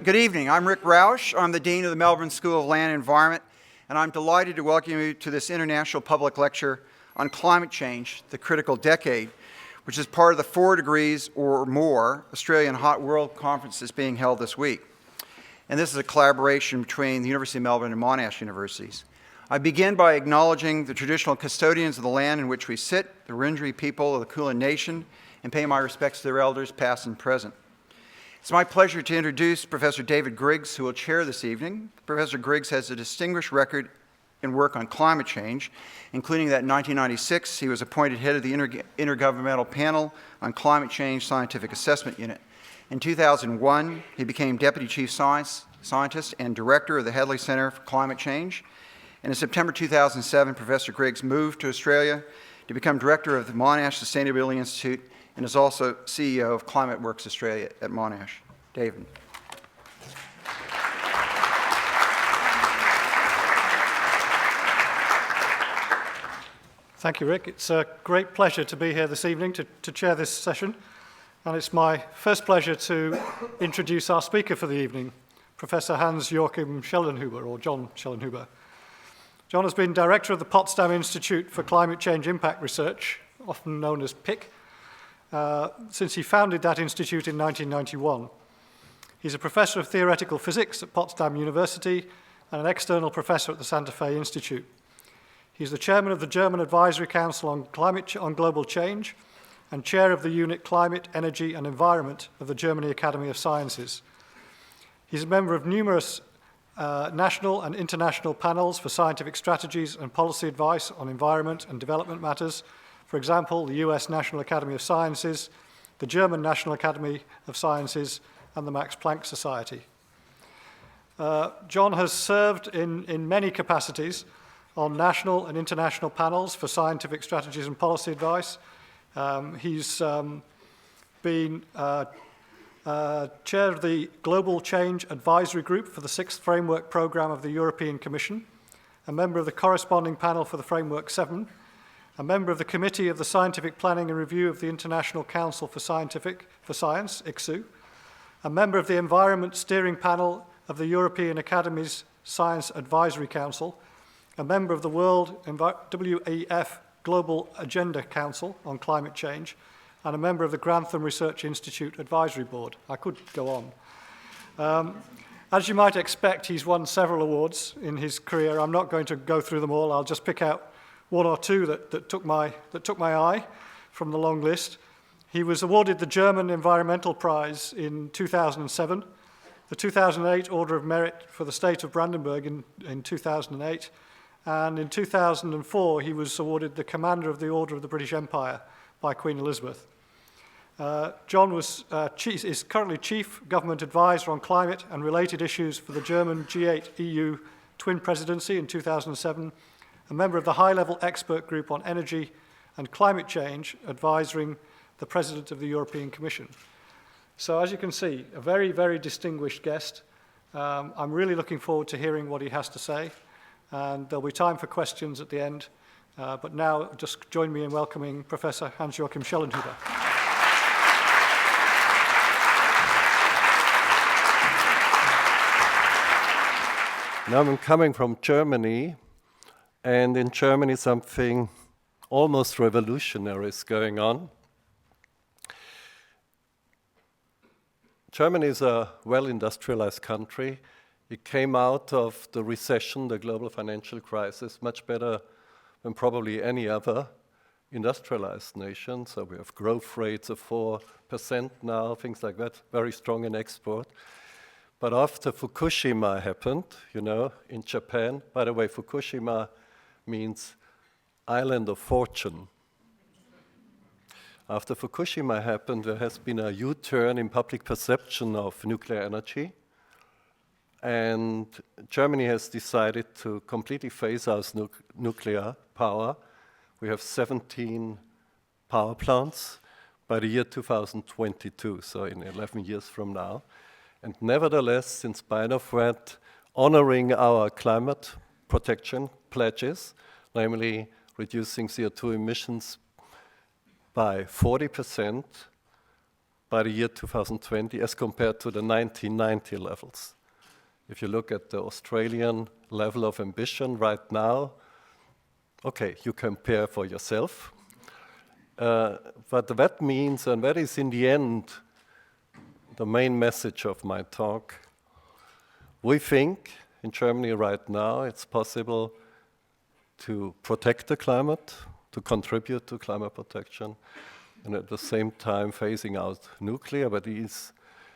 Good evening. I'm Rick Rausch. I'm the Dean of the Melbourne School of Land and Environment, and I'm delighted to welcome you to this international public lecture on climate change, the critical decade, which is part of the 4 degrees or more Australian Hot World Conference that's being held this week. And this is a collaboration between the University of Melbourne and Monash universities. I begin by acknowledging the traditional custodians of the land in which we sit, the Wurundjeri people of the Kulin Nation, and pay my respects to their elders, past and present. It's my pleasure to introduce Professor David Griggs, who will chair this evening. Professor Griggs has a distinguished record in work on climate change, including that in 1996 he was appointed head of the Intergovernmental Panel on Climate Change Scientific Assessment Unit. In 2001, he became Deputy Chief Scientist and Director of the Hadley Centre for Climate Change. And in September 2007, Professor Griggs moved to Australia to become Director of the Monash Sustainability Institute and is also CEO of Climate Works Australia at Monash. David. Thank you, Rick. It's a great pleasure to be here this evening to chair this session. And it's my first pleasure to introduce our speaker for the evening, Professor Joachim Schellnhuber, or John Schellnhuber. John has been Director of the Potsdam Institute for Climate Change Impact Research, often known as PIC, since he founded that institute in 1991. He's a professor of theoretical physics at Potsdam University and an external professor at the Santa Fe Institute. He's the chairman of the German Advisory Council on Global Change and chair of the unit Climate, Energy and Environment of the Germany Academy of Sciences. He's a member of numerous national and international panels for scientific strategies and policy advice on environment and development matters. For example, the US National Academy of Sciences, the German National Academy of Sciences, and the Max Planck Society. John has served in many capacities on national and international panels for scientific strategies and policy advice. He's been chair of the Global Change Advisory Group for the 6th Framework Programme of the European Commission, a member of the corresponding panel for the Framework 7, a member of the Committee of the Scientific Planning and Review of the International Council for Science, ICSU, a member of the Environment Steering Panel of the European Academy's Science Advisory Council, a member of the World WEF Global Agenda Council on Climate Change, and a member of the Grantham Research Institute Advisory Board. I could go on. As you might expect, he's won several awards in his career. I'm not going to go through them all. I'll just pick out 1 or 2 that took my eye from the long list. He was awarded the German Environmental Prize in 2007, the 2008 Order of Merit for the State of Brandenburg in 2008, and in 2004 he was awarded the Commander of the Order of the British Empire by Queen Elizabeth. John is currently Chief Government Advisor on Climate and Related Issues for the German G8 EU Twin Presidency in 2007, a member of the high-level expert group on energy and climate change, advising the President of the European Commission. So as you can see, a very, very distinguished guest. I'm really looking forward to hearing what he has to say, and there'll be time for questions at the end. But now, just join me in welcoming Professor Joachim Schellnhuber. Now I'm coming from Germany, and in Germany something almost revolutionary is going on. Germany is a well-industrialized country. It came out of the recession, the global financial crisis, much better than probably any other industrialized nation. So we have growth rates of 4% now, things like that, very strong in export. But after Fukushima happened, in Japan, by the way, Fukushima means island of fortune. After Fukushima happened, there has been a U-turn in public perception of nuclear energy. And Germany has decided to completely phase out nuclear power. We have 17 power plants by the year 2022, so in 11 years from now. And nevertheless, in spite of that, honoring our climate protection pledges, namely reducing CO2 emissions by 40%, by the year 2020 as compared to the 1990 levels. If you look at the Australian level of ambition right now, okay, you compare for yourself. But that means, and that is in the end the main message of my talk, we think in Germany right now it's possible to protect the climate, to contribute to climate protection, and at the same time phasing out nuclear, but it is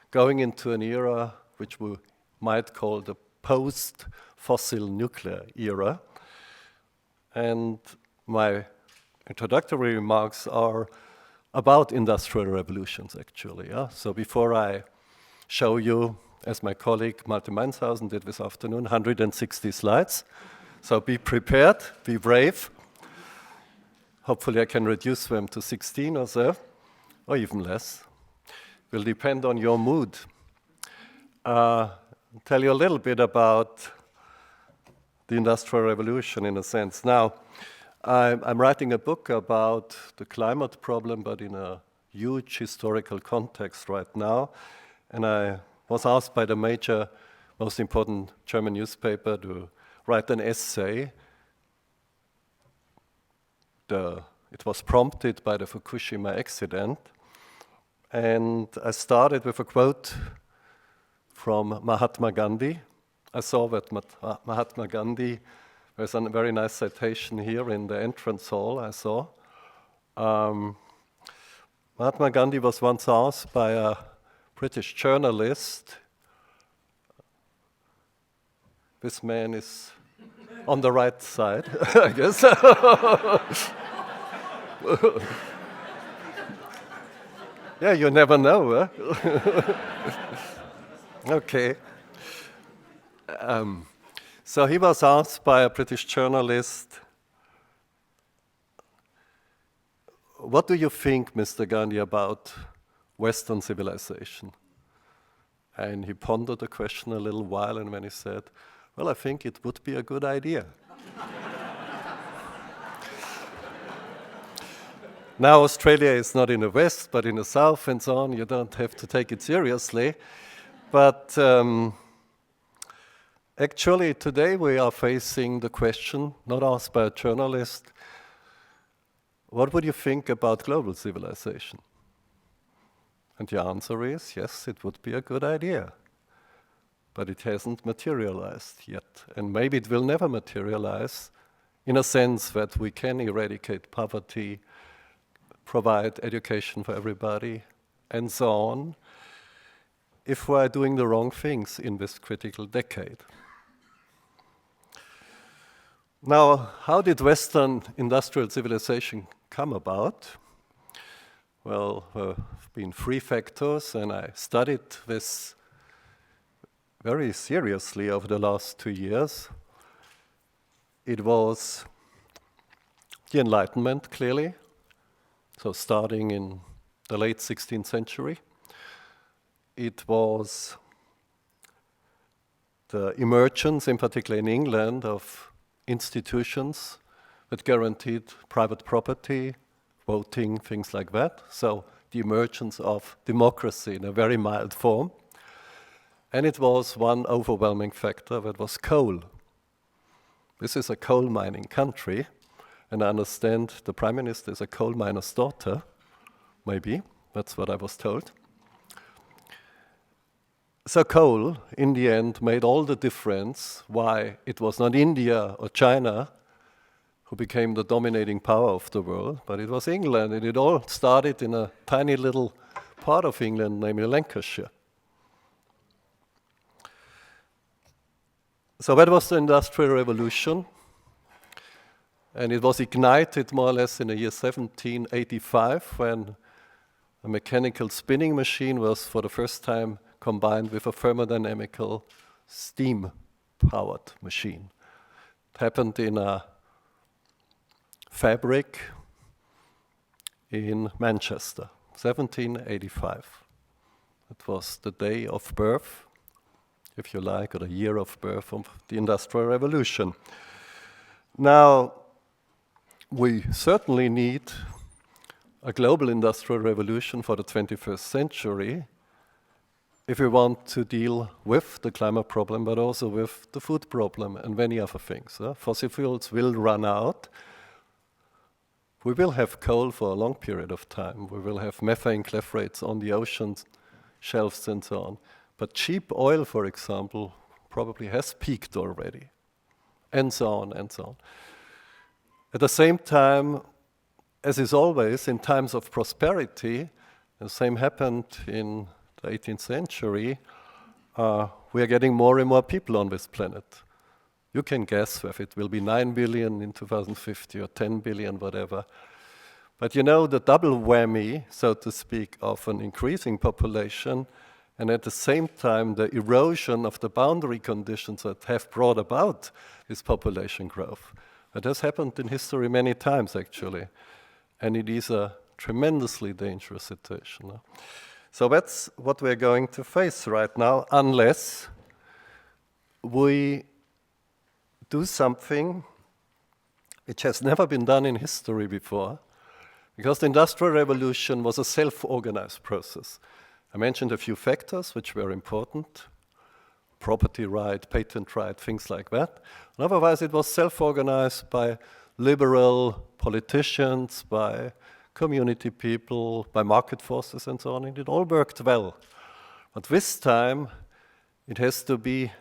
going into an era which we might call the post-fossil nuclear era. And my introductory remarks are about industrial revolutions, actually. Yeah? So before I show you, as my colleague Malte Meinshausen did this afternoon, 160 slides. So be prepared, be brave. Hopefully I can reduce them to 16 or so, or even less. Will depend on your mood. Tell you a little bit about the Industrial Revolution in a sense. Now, I'm writing a book about the climate problem, but in a huge historical context right now. And I was asked by the major, most important German newspaper to write an essay. It was prompted by the Fukushima accident. And I started with a quote from Mahatma Gandhi. I saw that Mahatma Gandhi, there's a very nice citation here in the entrance hall I saw. Mahatma Gandhi was once asked by a British journalist, this man is on the right side, I guess. Yeah, you never know, huh? Okay. So he was asked by a British journalist, what do you think, Mr. Gandhi, about Western civilization? And he pondered the question a little while, and then he said, well, I think it would be a good idea. Now Australia is not in the west, but in the south and so on. You don't have to take it seriously. But actually today we are facing the question, not asked by a journalist, what would you think about global civilization? And the answer is, yes, it would be a good idea. But it hasn't materialized yet. And maybe it will never materialize in a sense that we can eradicate poverty, provide education for everybody, and so on, if we're doing the wrong things in this critical decade. Now, how did Western industrial civilization come about? Well, there have been three factors, and I studied this very seriously over the last 2 years. It was the Enlightenment, clearly, so starting in the late 16th century. It was the emergence, in particular in England, of institutions that guaranteed private property, voting, things like that. So the emergence of democracy in a very mild form. And it was one overwhelming factor, that was coal. This is a coal mining country, and I understand the Prime Minister is a coal miner's daughter, maybe, that's what I was told. So coal, in the end, made all the difference why it was not India or China who became the dominating power of the world, but it was England, and it all started in a tiny little part of England, namely Lancashire. So that was the Industrial Revolution, and it was ignited more or less in the year 1785, when a mechanical spinning machine was for the first time combined with a thermodynamical steam-powered machine. It happened in a fabric in Manchester, 1785. It was the day of birth, if you like, or the year of birth of the Industrial Revolution. Now, we certainly need a global industrial revolution for the 21st century if we want to deal with the climate problem, but also with the food problem and many other things. Fossil fuels will run out. We will have coal for a long period of time. We will have methane cleft rates on the oceans, shelves and so on. But cheap oil, for example, probably has peaked already, and so on and so on. At the same time, as is always in times of prosperity, the same happened in the 18th century, we are getting more and more people on this planet. You can guess if it will be 9 billion in 2050 or 10 billion, whatever. But you know, the double whammy, so to speak, of an increasing population and at the same time the erosion of the boundary conditions that have brought about this population growth. That has happened in history many times, actually. And it is a tremendously dangerous situation. So that's what we're going to face right now, unless we do something which has never been done in history before, because the Industrial Revolution was a self-organized process. I mentioned a few factors which were important: property right, patent right, things like that. And otherwise, it was self-organized by liberal politicians, by community people, by market forces and so on, and it all worked well. But this time, it has to be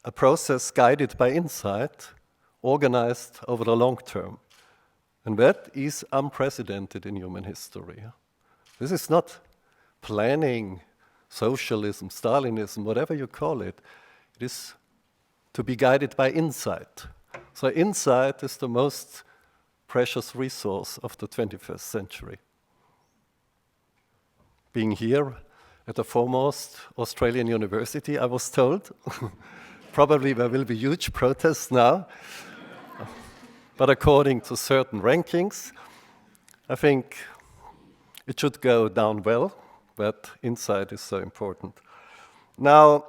a process guided by insight, organized over the long term. And that is unprecedented in human history. This is not planning, socialism, Stalinism, whatever you call it. It is to be guided by insight. So insight is the most precious resource of the 21st century. Being here at the foremost Australian university, I was told, probably there will be huge protests now, but according to certain rankings, I think it should go down well, but insight is so important. Now,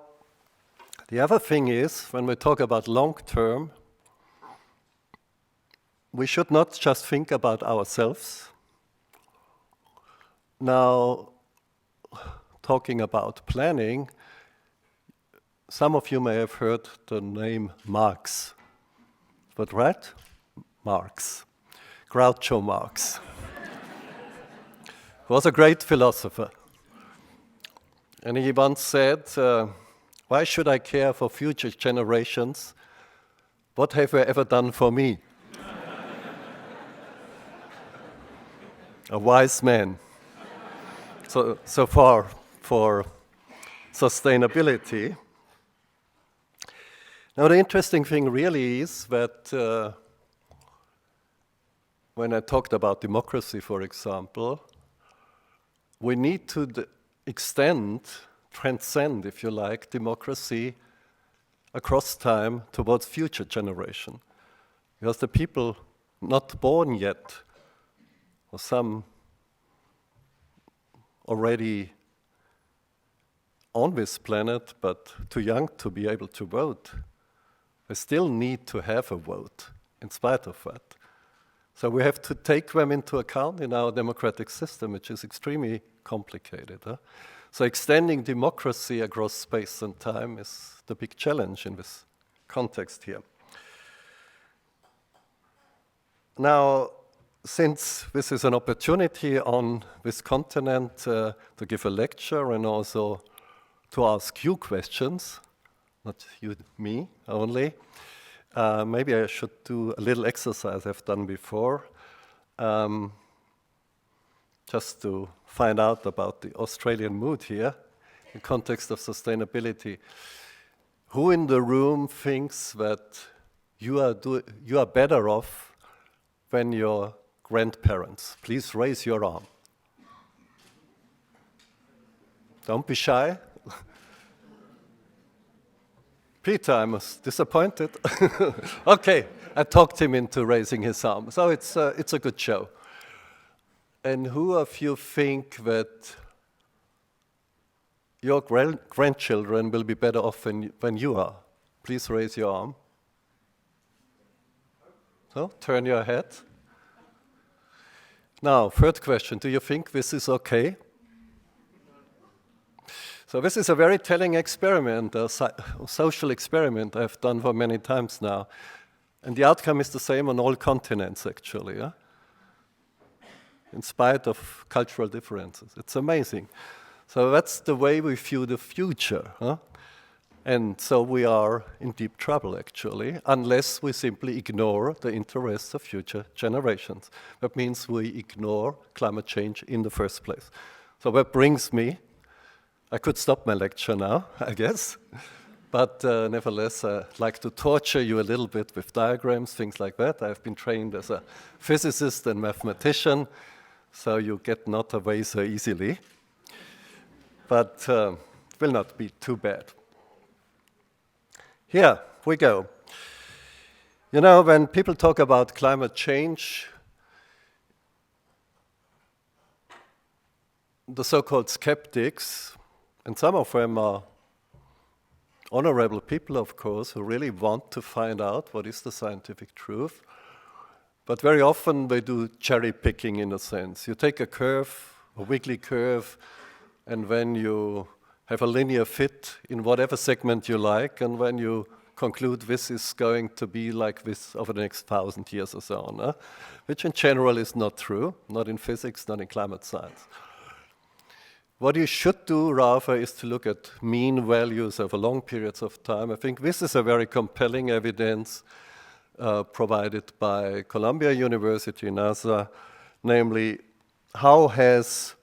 the other thing is, when we talk about long-term, we should not just think about ourselves. Now, talking about planning, some of you may have heard the name Marx. But right? Marx. Groucho Marx. Was a great philosopher. And he once said, why should I care for future generations? What have they ever done for me? A wise man. So far for sustainability. Now the interesting thing really is that when I talked about democracy, for example, we need to transcend, if you like, democracy across time towards future generation. Because the people not born yet, or some already on this planet, but too young to be able to vote, they still need to have a vote in spite of that. So we have to take them into account in our democratic system, which is extremely complicated. So extending democracy across space and time is the big challenge in this context here. Now, since this is an opportunity on this continent to give a lecture and also to ask you questions, not you, me only, maybe I should do a little exercise I've done before, just to find out about the Australian mood here in the context of sustainability. Who in the room thinks that you are better off than your grandparents? Please raise your arm. Don't be shy. Peter, I was disappointed. Okay, I talked him into raising his arm. So it's a good show. And who of you think that your grandchildren will be better off than you are? Please raise your arm. So, turn your head. Now, third question, do you think this is okay? So this is a very telling experiment, a social experiment I've done for many times now. And the outcome is the same on all continents, actually, yeah? In spite of cultural differences. It's amazing. So that's the way we view the future. Huh? And so we are in deep trouble, actually, unless we simply ignore the interests of future generations. That means we ignore climate change in the first place. So that brings me, I could stop my lecture now, I guess, but nevertheless, I'd like to torture you a little bit with diagrams, things like that. I've been trained as a physicist and mathematician, so you get not away so easily. But it will not be too bad. Here we go. You know, when people talk about climate change, the so-called skeptics, and some of them are honorable people, of course, who really want to find out what is the scientific truth. But very often they do cherry picking in a sense. You take a curve, a Wiggly curve, and then you have a linear fit in whatever segment you like, and when you conclude this is going to be like this over the next 1,000 years or so on, which in general is not true, not in physics, not in climate science. What you should do, rather, is to look at mean values over long periods of time. I think this is a very compelling evidence provided by Columbia University, NASA, namely how have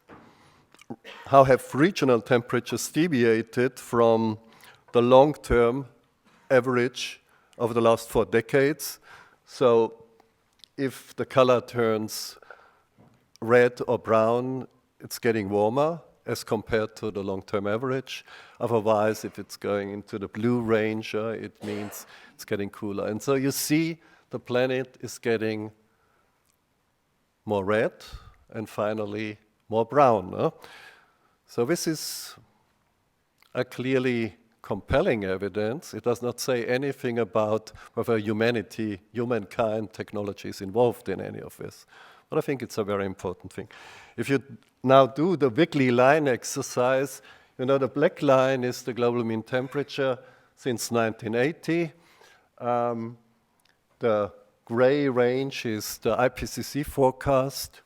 regional temperatures deviated from the long-term average over the last 4 decades. So if the color turns red or brown, it's getting warmer as compared to the long-term average. Otherwise, if it's going into the blue range, it means it's getting cooler. And so you see the planet is getting more red and finally more brown. So this is a clearly compelling evidence. It does not say anything about whether humankind, technology is involved in any of this. But I think it's a very important thing. If you now do the Wiggly line exercise, you know the black line is the global mean temperature since 1980. The gray range is the IPCC forecast.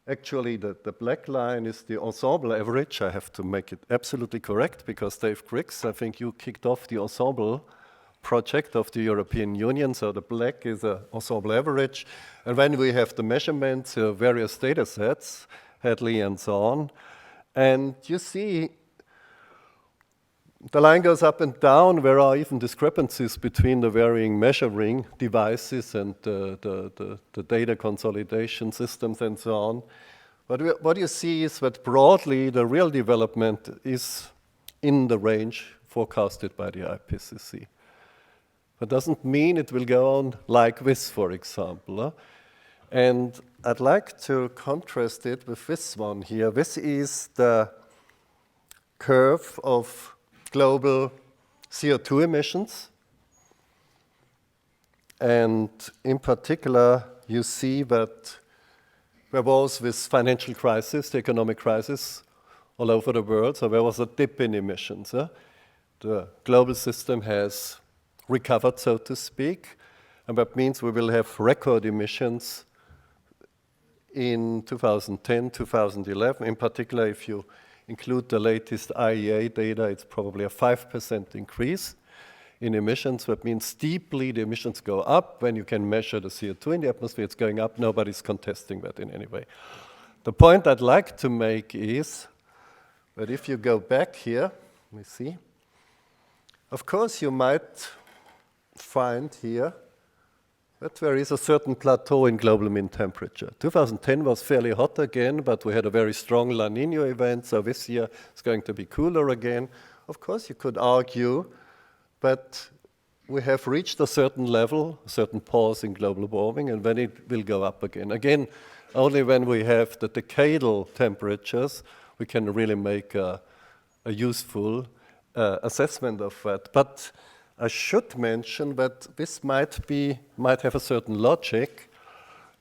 Actually, the black line is the ensemble average. I have to make it absolutely correct because Dave Griggs, I think you kicked off the ensemble project of the European Union. So the black is an ensemble average. And when we have the measurements, various data sets, Hadley and so on, and you see the line goes up and down. There are even discrepancies between the varying measuring devices and the data consolidation systems and so on. But what you see is that broadly the real development is in the range forecasted by the IPCC. That doesn't mean it will go on like this, for example. And I'd like to contrast it with this one here. This is the curve of global CO2 emissions. And in particular, you see that there was this financial crisis, the economic crisis all over the world. So there was a dip in emissions. The global system has recovered, so to speak. And that means we will have record emissions in 2010, 2011. In particular, if you include the latest IEA data, it's probably a 5% increase in emissions. That means steeply the emissions go up. When you can measure the CO2 in the atmosphere, it's going up. Nobody's contesting that in any way. The point I'd like to make is that if you go back here, let me see. Of course, you might find here that there is a certain plateau in global mean temperature. 2010 was fairly hot again, but we had a very strong La Niña event, so this year it's going to be cooler again. Of course, you could argue, but we have reached a certain level, a certain pause in global warming, and then it will go up again. Again, only when we have the decadal temperatures, we can really make a useful assessment of that. But I should mention that this might have a certain logic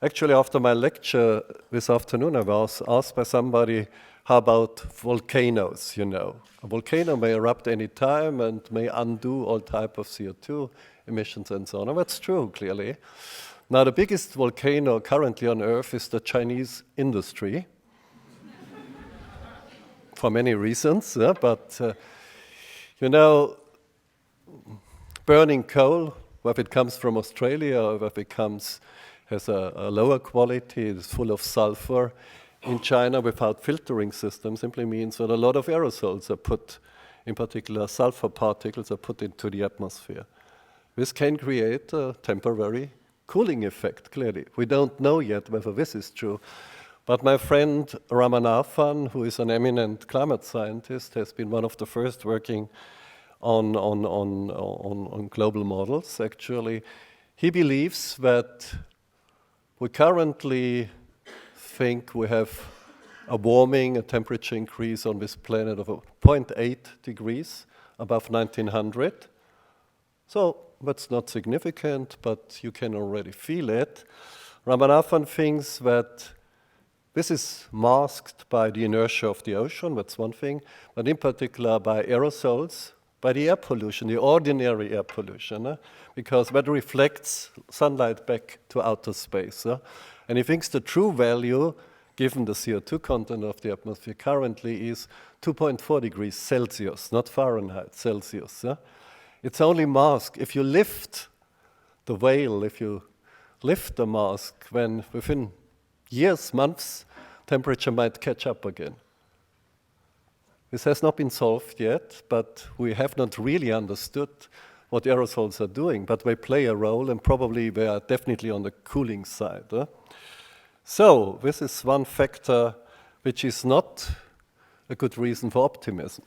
Actually, after my lecture this afternoon, I was asked by somebody, how about volcanoes, you know? A volcano may erupt any time and may undo all type of CO2 emissions and so on. And that's true, clearly. Now, the biggest volcano currently on Earth is the Chinese industry, for many reasons, but you know, burning coal, whether it comes from Australia or whether it has a lower quality, is full of sulfur, in China without filtering system simply means that a lot of aerosols are put, in particular sulfur particles, are put into the atmosphere. This can create a temporary cooling effect, clearly. We don't know yet whether this is true. But my friend Ramanathan, who is an eminent climate scientist, has been one of the first working on global models, actually. He believes that we currently think we have a temperature increase on this planet of 0.8 degrees above 1900. So that's not significant, but you can already feel it. Ramanathan thinks that this is masked by the inertia of the ocean, that's one thing, but in particular by aerosols, by the air pollution, the ordinary air pollution, because that reflects sunlight back to outer space. And he thinks the true value, given the CO2 content of the atmosphere currently, is 2.4 degrees Celsius, not Fahrenheit, Celsius. It's only masked. If you lift the veil, if you lift the mask, then within years, months, temperature might catch up again. This has not been solved yet, but we have not really understood what aerosols are doing, but they play a role, and probably they are definitely on the cooling side. So this is one factor which is not a good reason for optimism.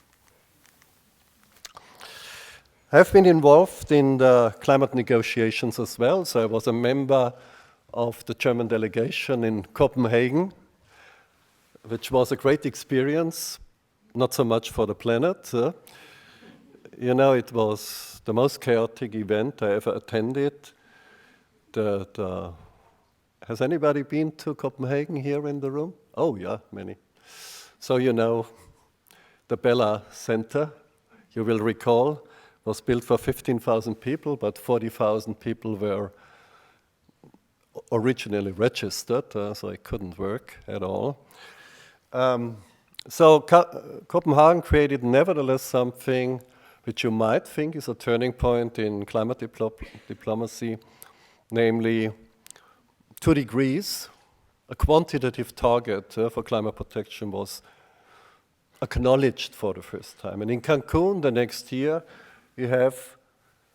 I have been involved in the climate negotiations as well, so I was a member of the German delegation in Copenhagen, which was a great experience, not so much for the planet. You know, it was the most chaotic event I ever attended. Has anybody been to Copenhagen here in the room? Oh, yeah, many. So you know, the Bella Center, you will recall, was built for 15,000 people, but 40,000 people were originally registered, so it couldn't work at all. Copenhagen created nevertheless something which you might think is a turning point in climate diplomacy, namely 2 degrees. A quantitative target for climate protection was acknowledged for the first time. And in Cancun the next year, we have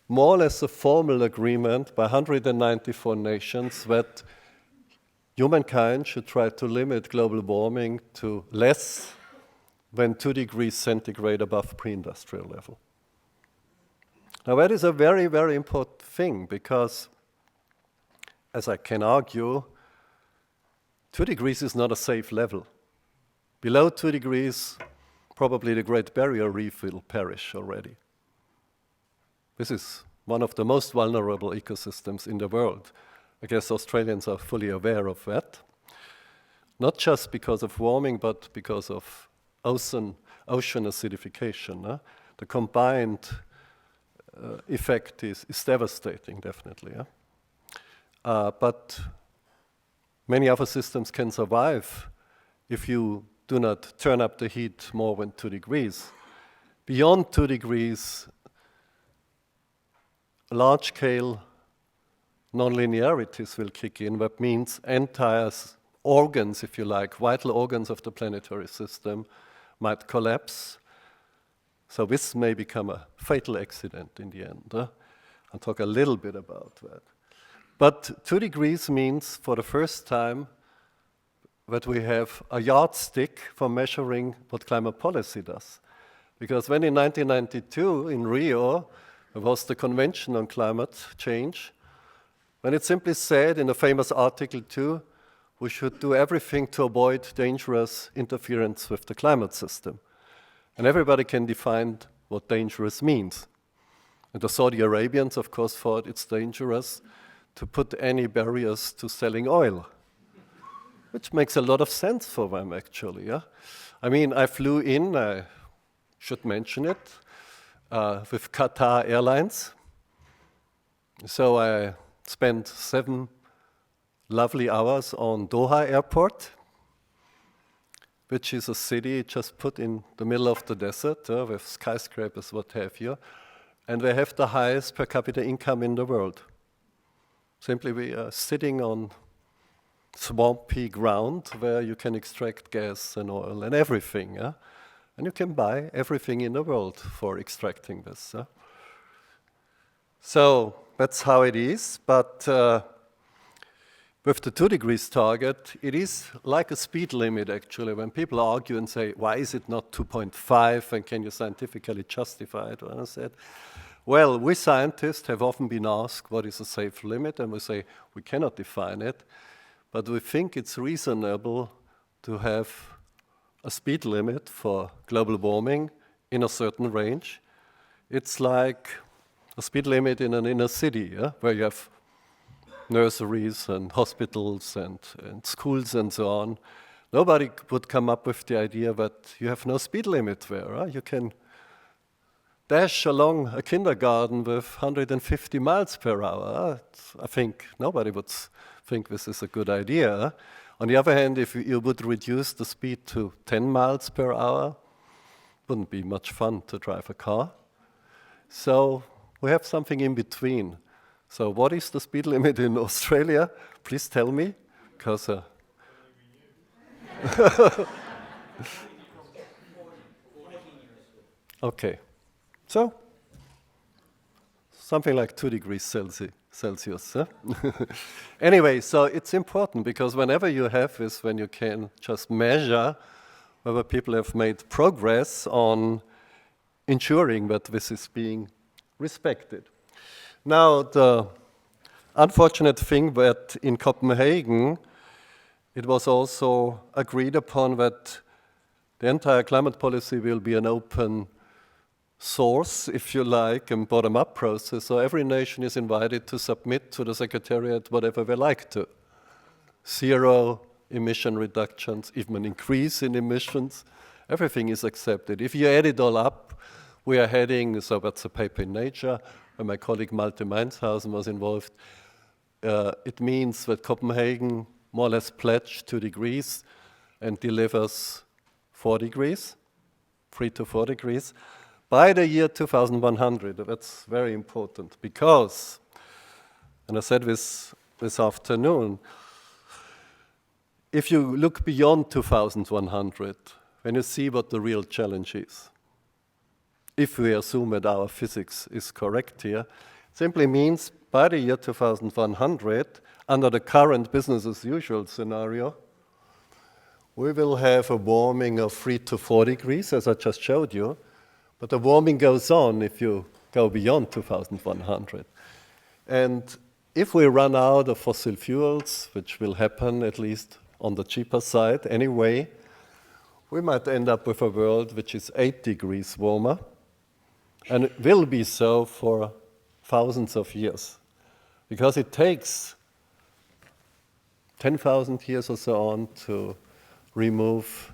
more or less a formal agreement by 194 nations that humankind should try to limit global warming to less than 2 degrees centigrade above pre-industrial level. Now that is a very, very important thing because, as I can argue, 2 degrees is not a safe level. Below 2 degrees, probably the Great Barrier Reef will perish already. This is one of the most vulnerable ecosystems in the world. I guess Australians are fully aware of that. Not just because of warming, but because of ocean acidification. The combined effect is devastating, definitely. But many other systems can survive if you do not turn up the heat more than 2 degrees. Beyond 2 degrees, large-scale nonlinearities will kick in. That means entire organs, if you like, vital organs of the planetary system might collapse. So this may become a fatal accident in the end. I'll talk a little bit about that. But 2 degrees means, for the first time, that we have a yardstick for measuring what climate policy does. Because when in 1992 in Rio, there was the Convention on Climate Change, when it simply said in the famous Article 2, we should do everything to avoid dangerous interference with the climate system. And everybody can define what dangerous means. And the Saudi Arabians, of course, thought it's dangerous to put any barriers to selling oil, which makes a lot of sense for them, actually. Yeah? I mean, I flew in, I should mention it, with Qatar Airlines. So I spent 7 lovely hours on Doha Airport, which is a city just put in the middle of the desert with skyscrapers, what have you. And they have the highest per capita income in the world. Simply, we are sitting on swampy ground where you can extract gas and oil and everything. Yeah? And you can buy everything in the world for extracting this. So that's how it is. But with the 2 degrees target, it is like a speed limit, actually. When people argue and say, why is it not 2.5, and can you scientifically justify it? And I said, well, we scientists have often been asked what is a safe limit, and we say we cannot define it, but we think it's reasonable to have a speed limit for global warming in a certain range. It's like a speed limit in an inner city, yeah? Where you have nurseries and hospitals and schools and so on. Nobody would come up with the idea that you have no speed limit there. Right? You can dash along a kindergarten with 150 miles per hour. I think nobody would think this is a good idea. On the other hand, if you would reduce the speed to 10 miles per hour, wouldn't be much fun to drive a car. So we have something in between. So what is the speed limit in Australia? Please tell me, because okay. So something like 2 degrees Celsius. Huh? Anyway, so it's important because whenever you have this, when you can just measure whether people have made progress on ensuring that this is being respected. Now, the unfortunate thing that in Copenhagen, it was also agreed upon that the entire climate policy will be an open source, if you like, and bottom-up process. So every nation is invited to submit to the Secretariat whatever they like to. 0 emission reductions, even an increase in emissions, everything is accepted. If you add it all up, we are heading, so that's a paper in Nature, where my colleague Malte Meinshausen was involved. It means that Copenhagen more or less pledged 2 degrees and delivers 4 degrees, 3 to 4 degrees. By the year 2100, that's very important because, and I said this afternoon, if you look beyond 2100, when you see what the real challenge is, if we assume that our physics is correct here, simply means by the year 2100, under the current business as usual scenario, we will have a warming of 3 to 4 degrees, as I just showed you. But the warming goes on if you go beyond 2100. And if we run out of fossil fuels, which will happen at least on the cheaper side anyway, we might end up with a world which is 8 degrees warmer, and it will be so for thousands of years, because it takes 10,000 years or so on to remove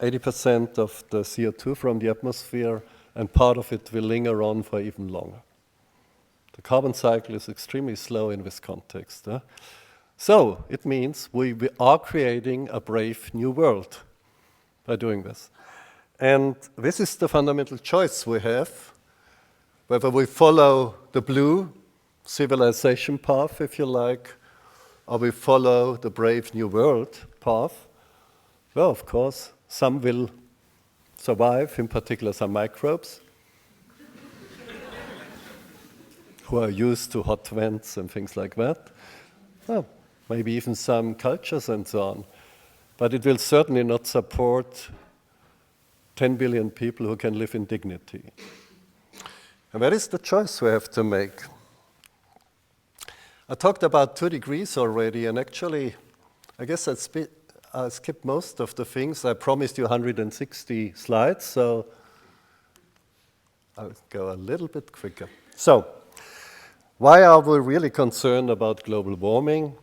80% of the CO2 from the atmosphere, and part of it will linger on for even longer. The carbon cycle is extremely slow in this context. So it means we are creating a brave new world by doing this. And this is the fundamental choice we have, whether we follow the blue civilization path, if you like, or we follow the brave new world path. Well, of course, some will survive, in particular some microbes who are used to hot vents and things like that. Well, maybe even some cultures and so on. But it will certainly not support 10 billion people who can live in dignity. And that is the choice we have to make. I talked about 2 degrees already, and actually, I guess I skipped most of the things. I promised you 160 slides, so I'll go a little bit quicker. So, Why are we really concerned about global warming?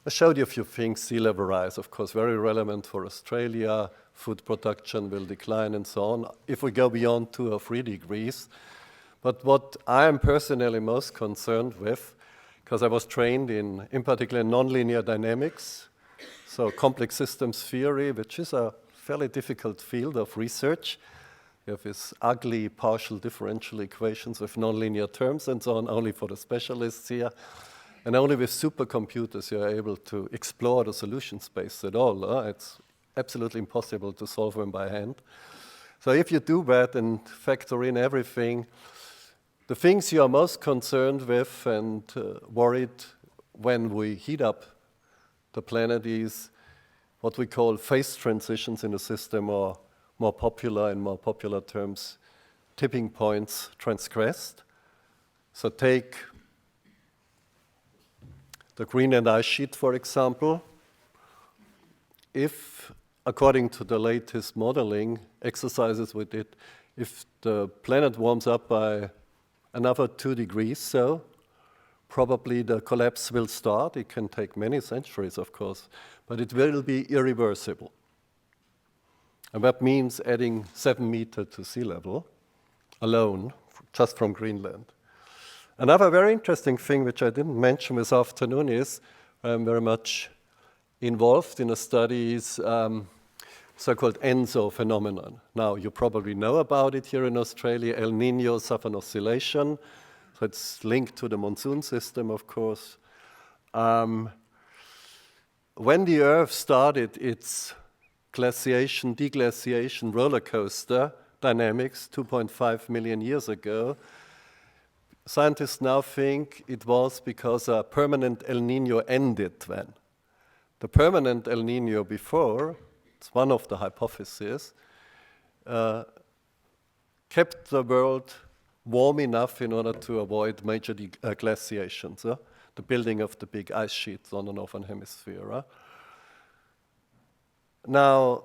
I showed you a few things. Sea level rise, of course, very relevant for Australia. Food production will decline and so on if we go beyond 2 or 3 degrees. But what I am personally most concerned with, because I was trained in particular nonlinear dynamics, so complex systems theory, which is a fairly difficult field of research. You have these ugly partial differential equations with nonlinear terms and so on, only for the specialists here. And only with supercomputers you are able to explore the solution space at all. It's absolutely impossible to solve them by hand. So if you do that and factor in everything, the things you are most concerned with and worried when we heat up the planet is what we call phase transitions in the system, or more popular terms, tipping points transgressed. So take the Greenland ice sheet, for example. If, according to the latest modeling exercises we did, if the planet warms up by another 2 degrees, so probably the collapse will start. It can take many centuries, of course, but it will be irreversible. And that means adding 7 meters to sea level alone, just from Greenland. Another very interesting thing, which I didn't mention this afternoon, is I'm very much involved in a study is so-called ENSO phenomenon. Now, you probably know about it here in Australia, El Nino Southern Oscillation. So it's linked to the monsoon system, of course. When the Earth started its glaciation, deglaciation roller coaster dynamics 2.5 million years ago, scientists now think it was because a permanent El Nino ended then. The permanent El Nino before, it's one of the hypotheses, kept the world warm enough in order to avoid major glaciations, the building of the big ice sheets on the northern hemisphere. Now,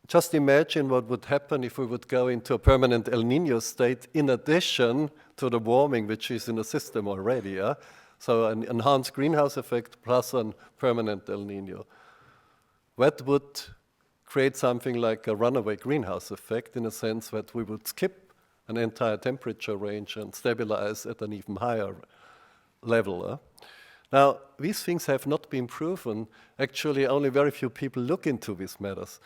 just imagine what would happen if we would go into a permanent El Nino state in addition to the warming which is in the system already. So an enhanced greenhouse effect plus a permanent El Nino. That would create something like a runaway greenhouse effect in a sense that we would skip an entire temperature range and stabilize at an even higher level. Now, these things have not been proven. Actually, only very few people look into these matters.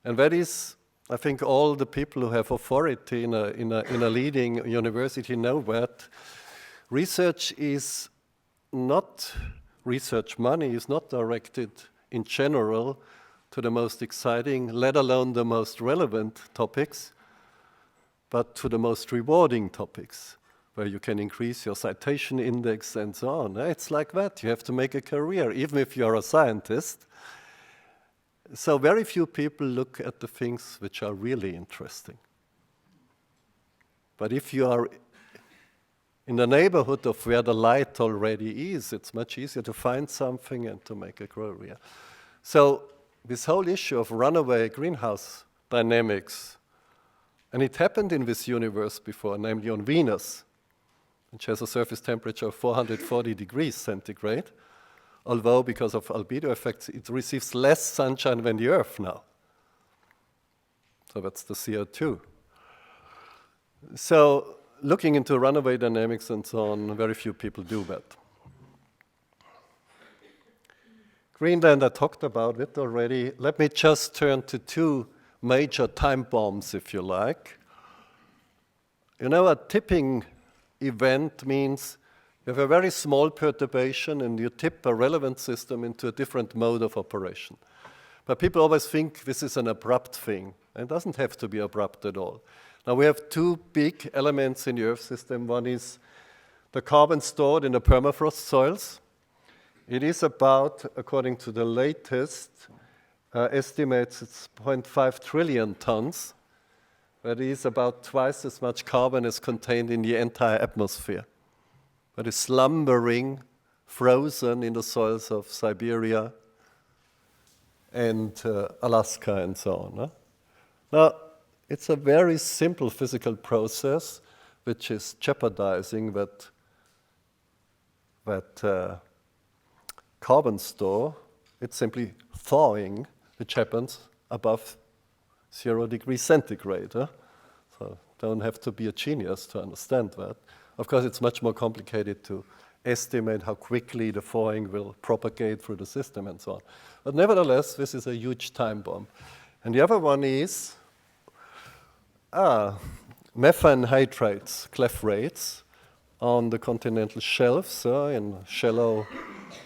And that is, I think all the people who have authority in a leading university know that research is not, research money is not directed in general to the most exciting, let alone the most relevant topics, but to the most rewarding topics, where you can increase your citation index and so on. It's like that. You have to make a career, even if you're a scientist. So very few people look at the things which are really interesting. But if you are in the neighborhood of where the light already is, it's much easier to find something and to make a career. So this whole issue of runaway greenhouse dynamics, and it happened in this universe before, namely on Venus, which has a surface temperature of 440 degrees centigrade, although because of albedo effects, it receives less sunshine than the Earth now. So that's the CO2. So looking into runaway dynamics and so on, very few people do that. Greenland, I talked about it already. Let me just turn to 2 major time bombs, if you like. You know, a tipping event means you have a very small perturbation and you tip a relevant system into a different mode of operation. But people always think this is an abrupt thing. It doesn't have to be abrupt at all. Now we have 2 big elements in the Earth system. One is the carbon stored in the permafrost soils. It is about, according to the latest estimates, it's 0.5 trillion tons. That is about twice as much carbon as contained in the entire atmosphere. That is slumbering, frozen in the soils of Siberia and Alaska and so on. Now, it's a very simple physical process which is jeopardizing that that carbon store, it's simply thawing, which happens above 0 degrees centigrade. So don't have to be a genius to understand that. Of course, it's much more complicated to estimate how quickly the thawing will propagate through the system and so on. But nevertheless, this is a huge time bomb. And the other one is methane hydrates, chlorurates, on the continental shelves in shallow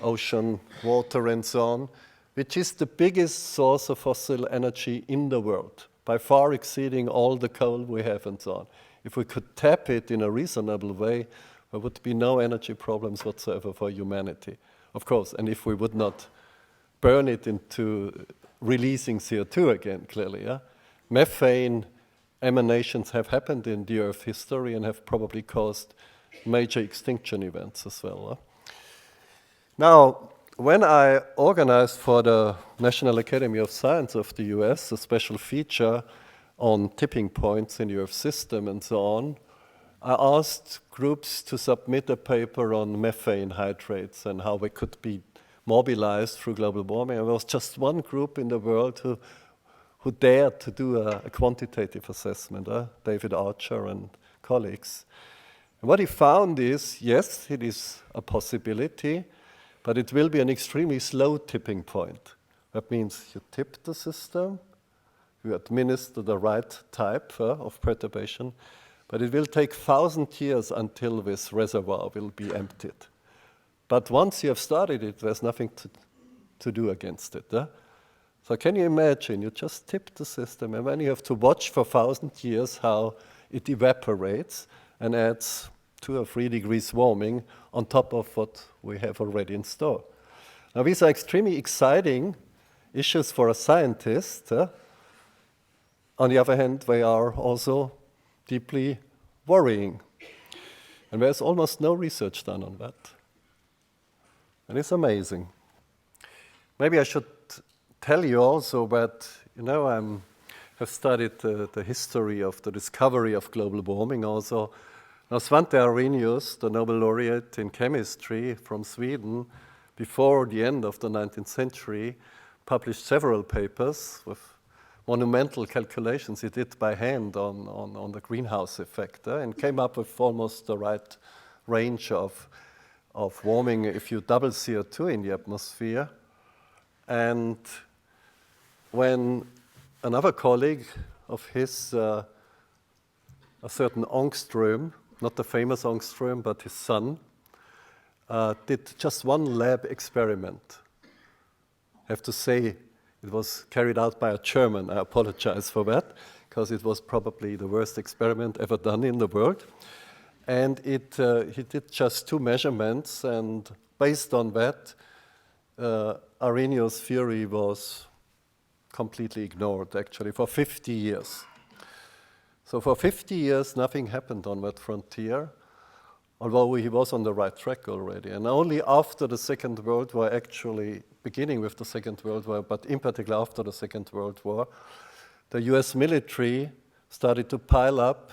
ocean water and so on, which is the biggest source of fossil energy in the world, by far exceeding all the coal we have and so on. If we could tap it in a reasonable way, there would be no energy problems whatsoever for humanity, of course, and if we would not burn it into releasing CO2 again, clearly. Methane emanations have happened in the Earth history and have probably caused major extinction events as well. Now, when I organized for the National Academy of Science of the US a special feature on tipping points in the Earth system and so on, I asked groups to submit a paper on methane hydrates and how they could be mobilized through global warming. And there was just one group in the world who dared to do a quantitative assessment, David Archer and colleagues. And what he found is, yes, it is a possibility, but it will be an extremely slow tipping point. That means you tip the system, you administer the right type of perturbation, but it will take 1,000 years until this reservoir will be emptied. But once you have started it, there's nothing to do against it. So can you imagine, you just tip the system, and then you have to watch for 1,000 years how it evaporates and adds 2 or 3 degrees warming on top of what we have already in store. Now, these are extremely exciting issues for a scientist. On the other hand, they are also deeply worrying. And there's almost no research done on that. And it's amazing. Maybe I should tell you also that, I have studied the history of the discovery of global warming also. Now, Svante Arrhenius, the Nobel laureate in chemistry from Sweden, before the end of the 19th century, published several papers with monumental calculations he did by hand on the greenhouse effect, and came up with almost the right range of warming if you double CO2 in the atmosphere. And when another colleague of his, a certain Ångström, not the famous Ångström, but his son, did just one lab experiment. I have to say, it was carried out by a German. I apologize for that, because it was probably the worst experiment ever done in the world. And he did just 2 measurements, and based on that, Arrhenius' theory was completely ignored, actually, for 50 years. So for 50 years, nothing happened on that frontier, although he was on the right track already. And only after the Second World War, actually beginning with the Second World War, but in particular after the Second World War, the US military started to pile up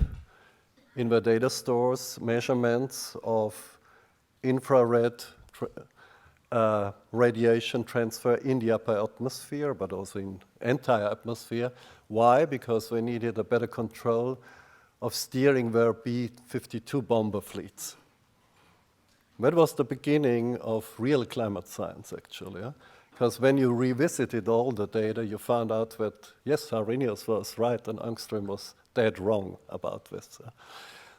in their data stores measurements of infrared radiation transfer in the upper atmosphere, but also in entire atmosphere. Why? Because they needed a better control of steering their B-52 bomber fleets. That was the beginning of real climate science, actually. Because when you revisited all the data, you found out that, yes, Arrhenius was right and Ångström was dead wrong about this.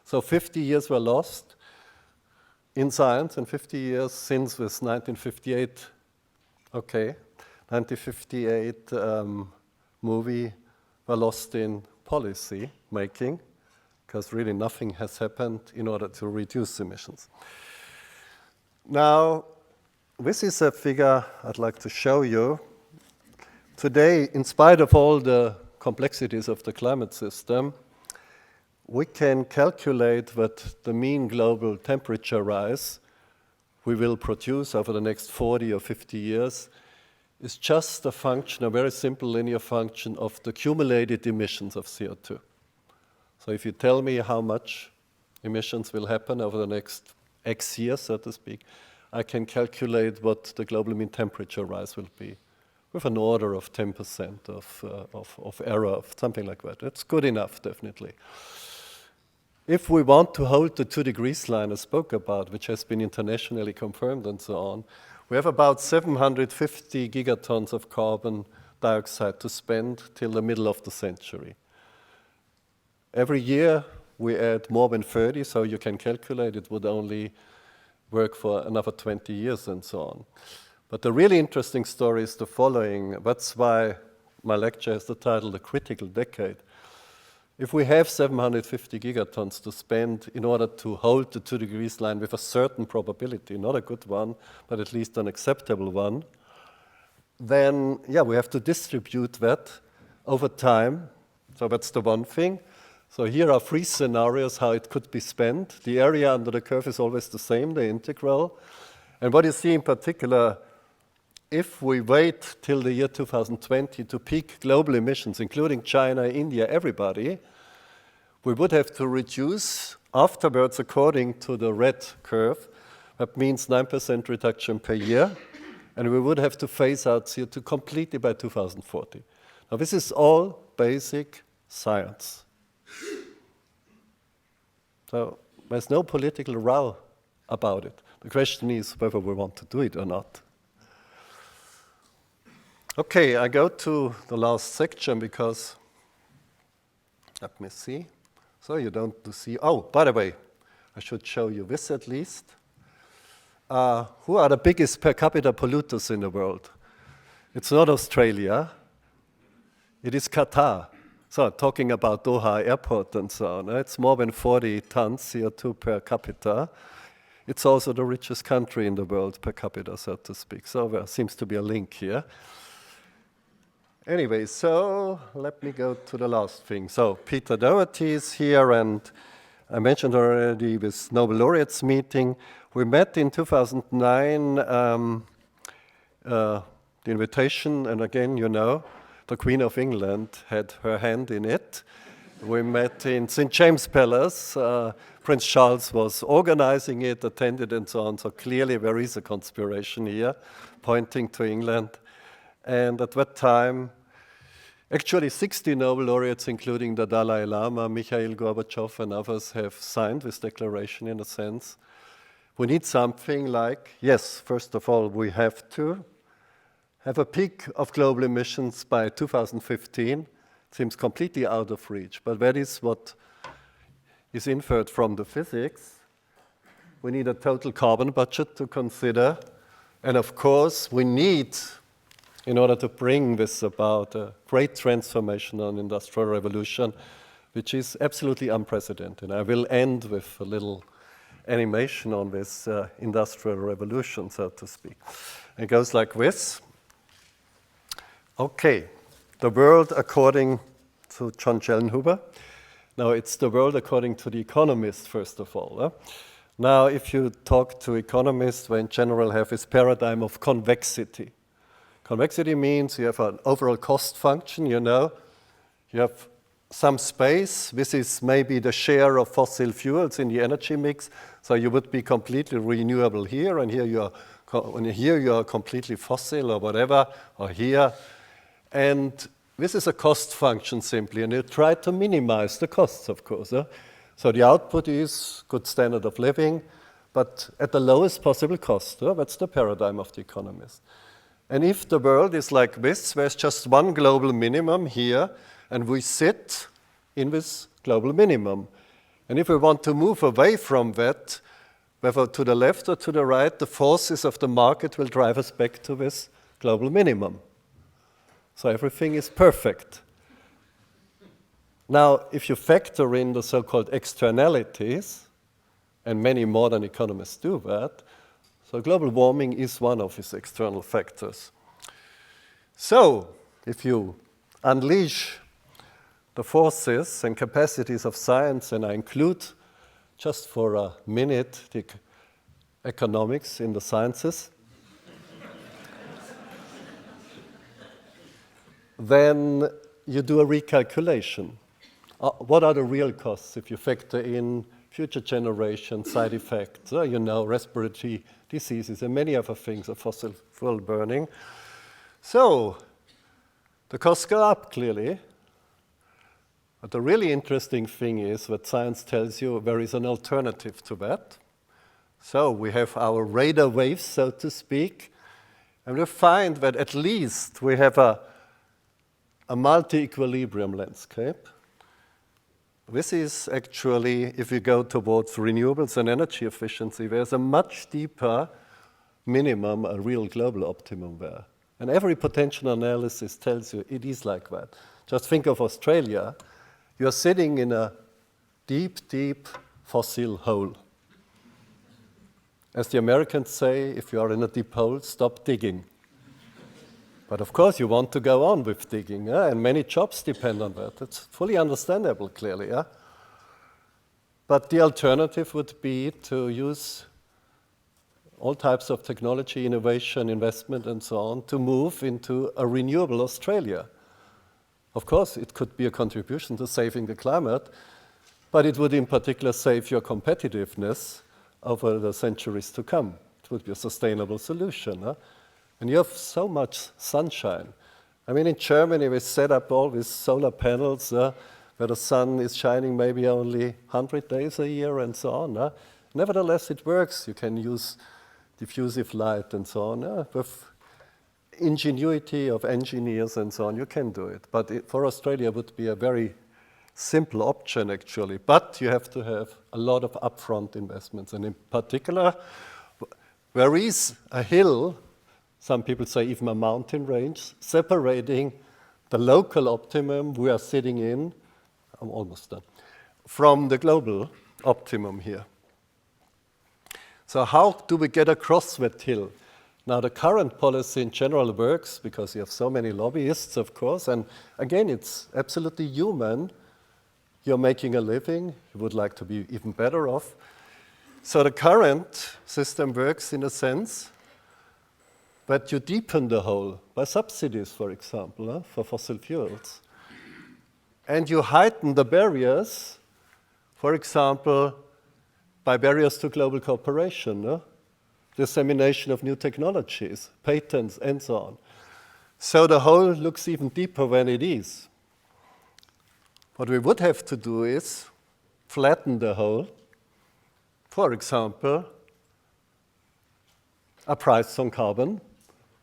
So 50 years were lost in science, and 50 years since this 1958, 1958 movie were lost in policy making, because really nothing has happened in order to reduce emissions. Now, this is a figure I'd like to show you. Today, in spite of all the complexities of the climate system, we can calculate that the mean global temperature rise we will produce over the next 40 or 50 years is just a function, a very simple linear function of the cumulated emissions of CO2. So if you tell me how much emissions will happen over the next X years, so to speak, I can calculate what the global mean temperature rise will be with an order of 10% of error, of something like that. It's good enough, definitely. If we want to hold the 2 degrees line I spoke about, which has been internationally confirmed and so on, we have about 750 gigatons of carbon dioxide to spend till the middle of the century. Every year we add more than 30, so you can calculate it would only work for another 20 years and so on. But the really interesting story is the following. That's why my lecture has the title, The Critical Decade. If we have 750 gigatons to spend in order to hold the 2 degrees line with a certain probability, not a good one, but at least an acceptable one, then we have to distribute that over time. So that's the one thing. So here are 3 scenarios how it could be spent. The area under the curve is always the same, the integral. And what you see in particular, if we wait till the year 2020 to peak global emissions, including China, India, everybody, we would have to reduce afterwards according to the red curve. That means 9% reduction per year. And we would have to phase out CO2 completely by 2040. Now this is all basic science. So there's no political row about it. The question is whether we want to do it or not. Okay, I go to the last section because, let me see. So you don't see, oh, by the way, I should show you this at least. Who are the biggest per capita polluters in the world? It's not Australia, it is Qatar. So talking about Doha Airport and so on, it's more than 40 tons CO2 per capita. It's also the richest country in the world per capita, so to speak. So there seems to be a link here. Anyway, so let me go to the last thing. So Peter Doherty is here, and I mentioned already this Nobel laureates meeting. We met in 2009, the invitation, and again, you know, the Queen of England had her hand in it. We met in St. James Palace. Prince Charles was organizing it, attended and so on. So clearly there is a conspiration here pointing to England. And at that time, actually 60 Nobel laureates, including the Dalai Lama, Mikhail Gorbachev and others have signed this declaration in a sense. We need something like, yes, first of all, we have to have a peak of global emissions by 2015. Seems completely out of reach, but that is what is inferred from the physics. We need a total carbon budget to consider. And of course, we need, in order to bring this about, a great transformation on industrial revolution, which is absolutely unprecedented. I will end with a little animation on this industrial revolution, so to speak. It goes like this. Okay, the world according to John Schellnhuber. Now, it's the world according to the economists, first of all. Now, if you talk to economists, they in general have this paradigm of convexity. Convexity means you have an overall cost function, you know. You have some space. This is maybe the share of fossil fuels in the energy mix. So you would be completely renewable here, and here you are completely fossil or whatever, or here. And this is a cost function simply, and you try to minimize the costs, of course. So the output is good standard of living, but at the lowest possible cost. That's the paradigm of the economist. And if the world is like this, there's just one global minimum here, and we sit in this global minimum. And if we want to move away from that, whether to the left or to the right, the forces of the market will drive us back to this global minimum. So everything is perfect. Now, if you factor in the so-called externalities, and many modern economists do that, so global warming is one of these external factors. So, if you unleash the forces and capacities of science, and I include, just for a minute, the economics in the sciences, then you do a recalculation. What are the real costs if you factor in future generation side effects, you know, respiratory diseases, and many other things of fossil fuel burning. So the costs go up, clearly. But the really interesting thing is that science tells you there is an alternative to that. So we have our radar waves, so to speak, and we find that at least we have a multi-equilibrium landscape. This is actually, if you go towards renewables and energy efficiency, there's a much deeper minimum, a real global optimum there. And every potential analysis tells you it is like that. Just think of Australia. You're sitting in a deep, deep fossil hole. As the Americans say, if you are in a deep hole, stop digging. But of course, you want to go on with digging, and many jobs depend on that. It's fully understandable, clearly. But the alternative would be to use all types of technology, innovation, investment, and so on, to move into a renewable Australia. Of course, it could be a contribution to saving the climate, but it would in particular save your competitiveness over the centuries to come. It would be a sustainable solution. And you have so much sunshine. I mean, in Germany, we set up all these solar panels where the sun is shining maybe only 100 days a year and so on. Nevertheless, it works. You can use diffusive light and so on. With ingenuity of engineers and so on, you can do it. But for Australia, it would be a very simple option, actually. But you have to have a lot of upfront investments. And in particular, there is a hill, some people say even a mountain range, separating the local optimum we are sitting in, I'm almost done, from the global optimum here. So how do we get across that hill? Now, the current policy in general works because you have so many lobbyists, of course, and again, it's absolutely human. You're making a living, you would like to be even better off. So the current system works in a sense that you deepen the hole by subsidies, for example, for fossil fuels. And you heighten the barriers, for example, by barriers to global cooperation, dissemination of new technologies, patents, and so on. So the hole looks even deeper than it is. What we would have to do is flatten the hole. For example, a price on carbon,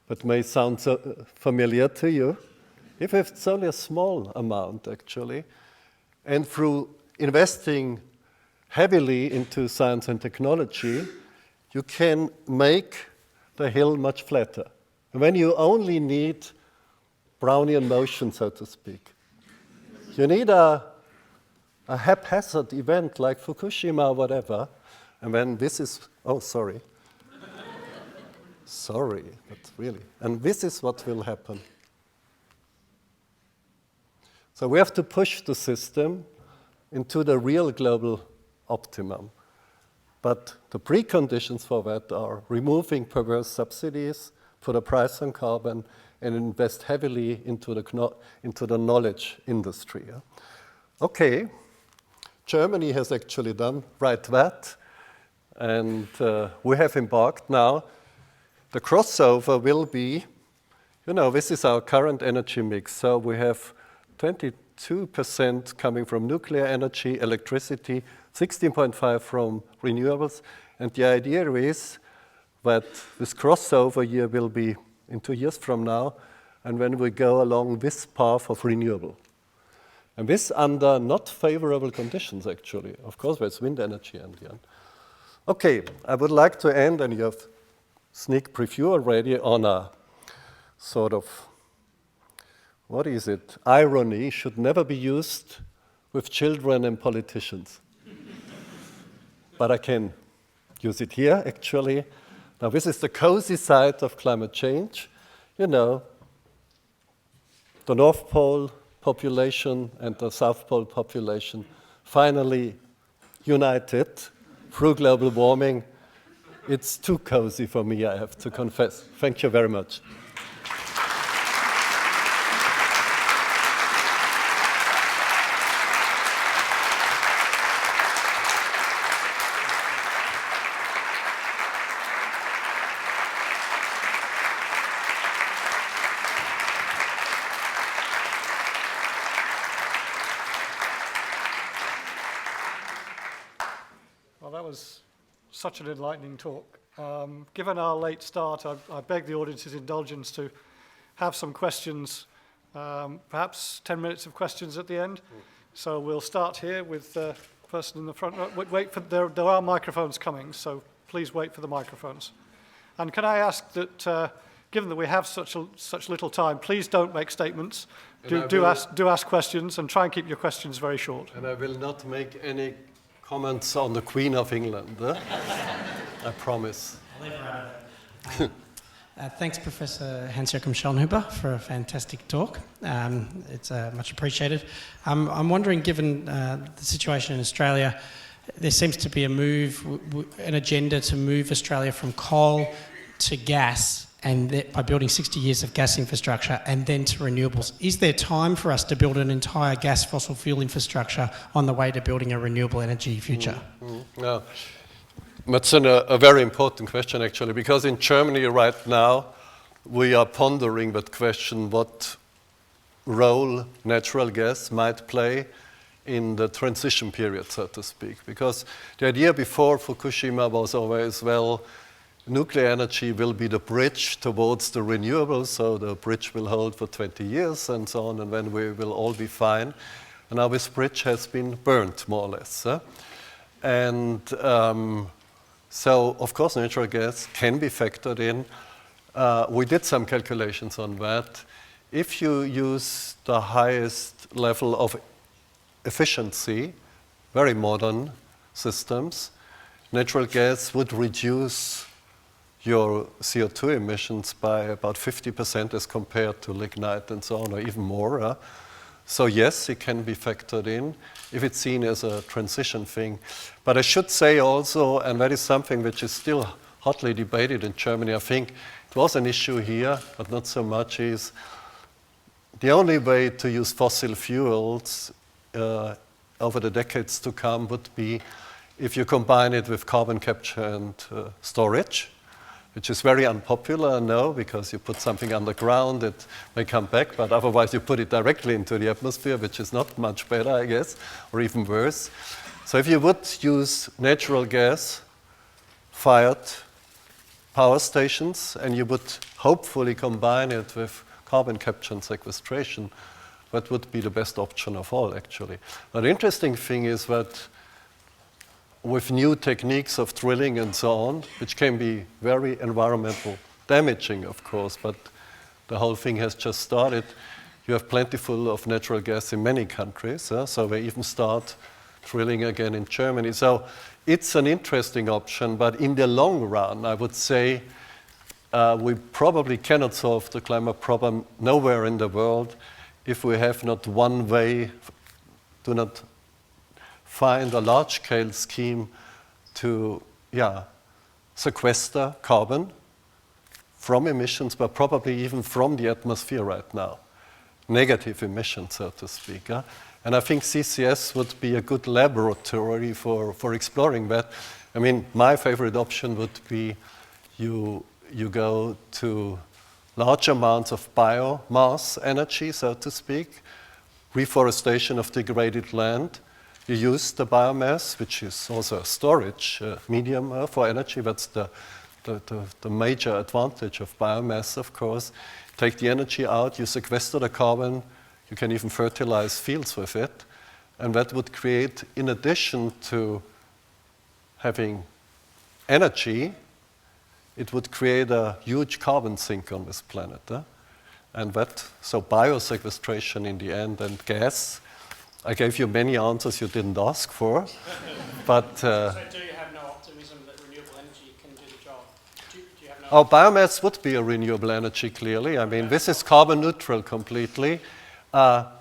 that may sound so familiar to you. If it's only a small amount, actually, and through investing heavily into science and technology, you can make the hill much flatter. And when you only need Brownian motion, so to speak, you need a haphazard event like Fukushima or whatever, and when this is, oh, sorry. Sorry, but really. And this is what will happen. So we have to push the system into the real global optimum. But the preconditions for that are removing perverse subsidies, put a price on carbon, and invest heavily into the knowledge industry. Okay, Germany has actually done right that, and we have embarked now. The crossover will be, this is our current energy mix. So we have 22% coming from nuclear energy, electricity, 16.5% from renewables. And the idea is that this crossover year will be in 2 years from now, and when we go along this path of renewable. And this under not favorable conditions, actually. Of course, there's wind energy in the end. Okay, I would like to end, and you have sneak preview already, on a sort of, what is it? Irony should never be used with children and politicians. But I can use it here, actually. Now, this is the cozy side of climate change. The North Pole population and the South Pole population finally united through global warming. It's too cozy for me, I have to confess. Thank you very much. was such an enlightening talk. Given our late start, I beg the audience's indulgence to have some questions, perhaps 10 minutes of questions at the end. So we'll start here with the person in the front row. Wait for, there are microphones coming, so please wait for the microphones. And can I ask that, given that we have such little time, please don't make statements. Do ask questions, and try and keep your questions very short. And I will not make any comments on the Queen of England. I promise. Thanks, Professor Hans-Joachim Schellnhuber, for a fantastic talk. It's much appreciated. I'm wondering, given the situation in Australia, there seems to be a move, an agenda to move Australia from coal to gas, and by building 60 years of gas infrastructure and then to renewables. Is there time for us to build an entire gas fossil fuel infrastructure on the way to building a renewable energy future? No. That's a very important question, actually, because in Germany right now, we are pondering that question, what role natural gas might play in the transition period, so to speak. Because the idea before Fukushima was always, well, nuclear energy will be the bridge towards the renewables, so the bridge will hold for 20 years and so on, and then we will all be fine. And now this bridge has been burnt, more or less. And so, of course, natural gas can be factored in. We did some calculations on that. If you use the highest level of efficiency, very modern systems, natural gas would reduce your CO2 emissions by about 50% as compared to lignite and so on, or even more. So yes, it can be factored in if it's seen as a transition thing. But I should say also, and that is something which is still hotly debated in Germany, I think it was an issue here, but not so much, is the only way to use fossil fuels over the decades to come would be if you combine it with carbon capture and storage, which is very unpopular, no, because you put something underground, it may come back, but otherwise you put it directly into the atmosphere, which is not much better, I guess, or even worse. So if you would use natural gas-fired power stations, and you would hopefully combine it with carbon capture and sequestration, that would be the best option of all, actually. But the interesting thing is that with new techniques of drilling and so on, which can be very environmental damaging, of course, but the whole thing has just started. You have plentiful of natural gas in many countries, so they even start drilling again in Germany. So it's an interesting option, but in the long run, I would say we probably cannot solve the climate problem nowhere in the world if we have not one way, do not find a large-scale scheme to sequester carbon from emissions, but probably even from the atmosphere right now. Negative emissions, so to speak. And I think CCS would be a good laboratory for exploring that. I mean, my favorite option would be you go to large amounts of biomass energy, so to speak, reforestation of degraded land. You use the biomass, which is also a storage medium for energy. That's the major advantage of biomass, of course. Take the energy out, you sequester the carbon, you can even fertilize fields with it. And that would create, in addition to having energy, it would create a huge carbon sink on this planet. And so biosequestration in the end, and gas. I gave you many answers you didn't ask for, but... So do you have no optimism that renewable energy can do the job? Do you have no biomass would be a renewable energy, clearly. I mean, this is carbon neutral completely. I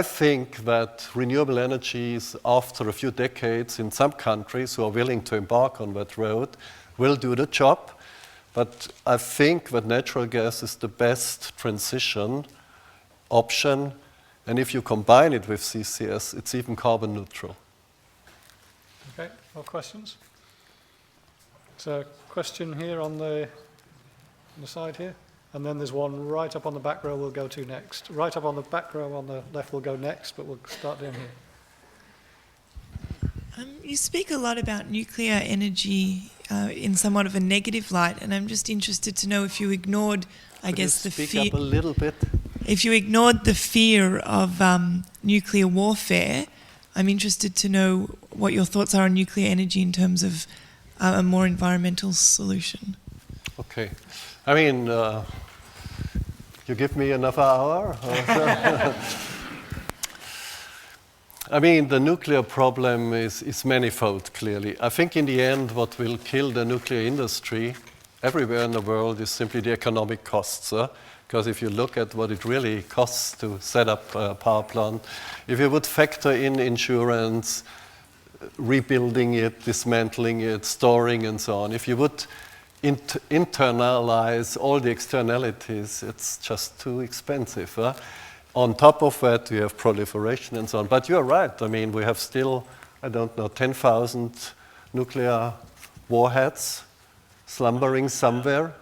think that renewable energies, after a few decades in some countries who are willing to embark on that road, will do the job. But I think that natural gas is the best transition option, and if you combine it with CCS, it's even carbon neutral. Okay, more questions? There's a question here on the side here, and then there's one right up on the back row we'll go to next. Right up on the back row on the left we'll go next, but we'll start down here. You speak a lot about nuclear energy in somewhat of a negative light, and I'm just interested to know if you ignored, I guess, the fear. Speak up a little bit. If you ignored the fear of nuclear warfare, I'm interested to know what your thoughts are on nuclear energy in terms of a more environmental solution. Okay. I mean, you give me another hour? I mean, the nuclear problem is manifold, clearly. I think in the end, what will kill the nuclear industry everywhere in the world is simply the economic costs. Because if you look at what it really costs to set up a power plant, if you would factor in insurance, rebuilding it, dismantling it, storing and so on, if you would internalize all the externalities, it's just too expensive. On top of that, you have proliferation and so on. But you're right. I mean, we have still, I don't know, 10,000 nuclear warheads slumbering somewhere.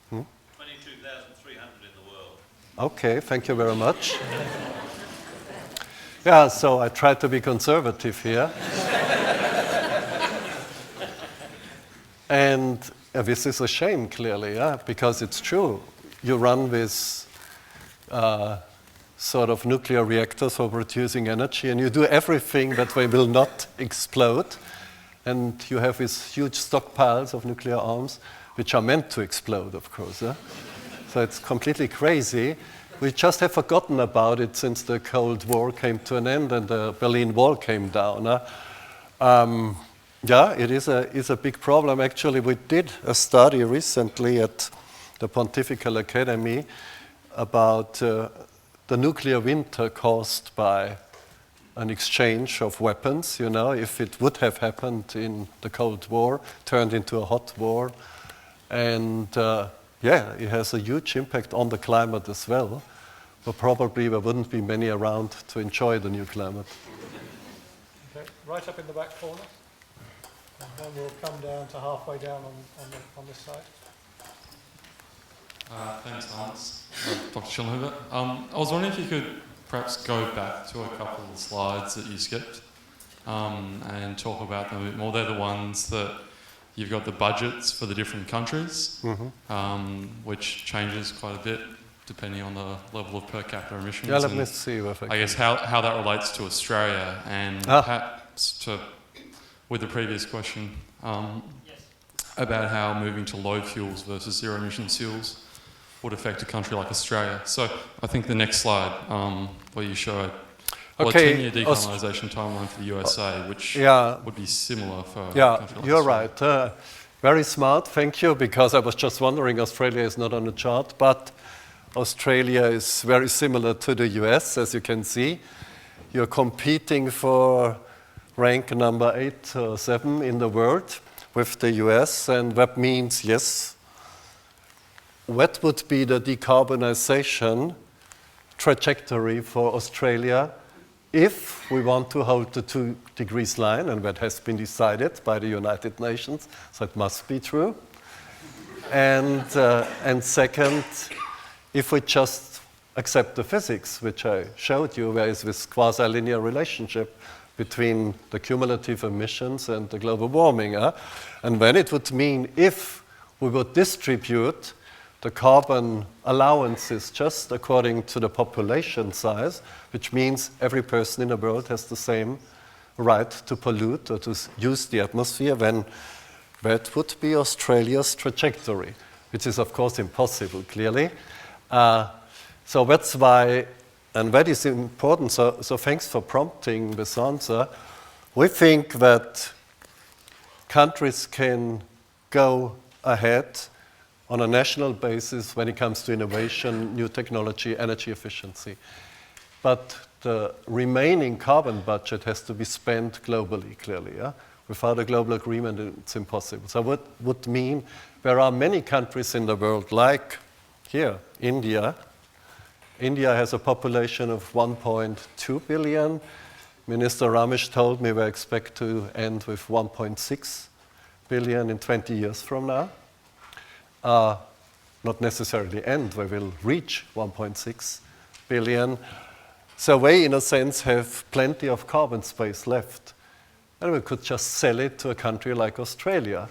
22,300 in the world. Okay, thank you very much. Yeah, so I try to be conservative here. And this is a shame, clearly, because it's true. You run with sort of nuclear reactors for producing energy, and you do everything that they will not explode. And you have these huge stockpiles of nuclear arms, which are meant to explode, of course. So it's completely crazy. We just have forgotten about it since the Cold War came to an end and the Berlin Wall came down. Yeah, it is a big problem. Actually, we did a study recently at the Pontifical Academy about the nuclear winter caused by an exchange of weapons, you know, if it would have happened in the Cold War, turned into a hot war. And yeah, it has a huge impact on the climate as well. But probably there wouldn't be many around to enjoy the new climate. Okay, right up in the back corner. And then we'll come down to halfway down on this side. Thanks, Hans. Dr. Schellnhuber. I was wondering if you could perhaps go back to a couple of slides that you skipped and talk about them a bit more. They're the ones that you've got the budgets for the different countries, which changes quite a bit depending on the level of per capita emissions. Yeah, let me see. I guess how that relates to Australia and perhaps with the previous question about how moving to low fuels versus zero emission fuels would affect a country like Australia. So I think the next slide where you showed a 10-year decarbonisation timeline for the USA, which would be similar for a country like you're Australia. right. Very smart, thank you, because I was just wondering, Australia is not on the chart, but Australia is very similar to the US, as you can see. You're competing for rank number 8 or 7 in the world with the US, and that means, yes, what would be the decarbonization trajectory for Australia if we want to hold the 2 degrees line, and that has been decided by the United Nations, so it must be true. And second, if we just accept the physics, which I showed you, there is this quasi-linear relationship between the cumulative emissions and the global warming. And then it would mean if we would distribute the carbon allowances just according to the population size, which means every person in the world has the same right to pollute or to use the atmosphere, then that would be Australia's trajectory, which is of course impossible, clearly. So that's why, and that is important, so thanks for prompting this answer. We think that countries can go ahead on a national basis when it comes to innovation, new technology, energy efficiency. But the remaining carbon budget has to be spent globally, clearly. Without a global agreement, it's impossible. So what would mean there are many countries in the world, like here, India. India has a population of 1.2 billion. Minister Ramesh told me we expect to end with 1.6 billion in 20 years from now. Not necessarily end, we will reach 1.6 billion. So we, in a sense, have plenty of carbon space left. and we could just sell it to a country like Australia.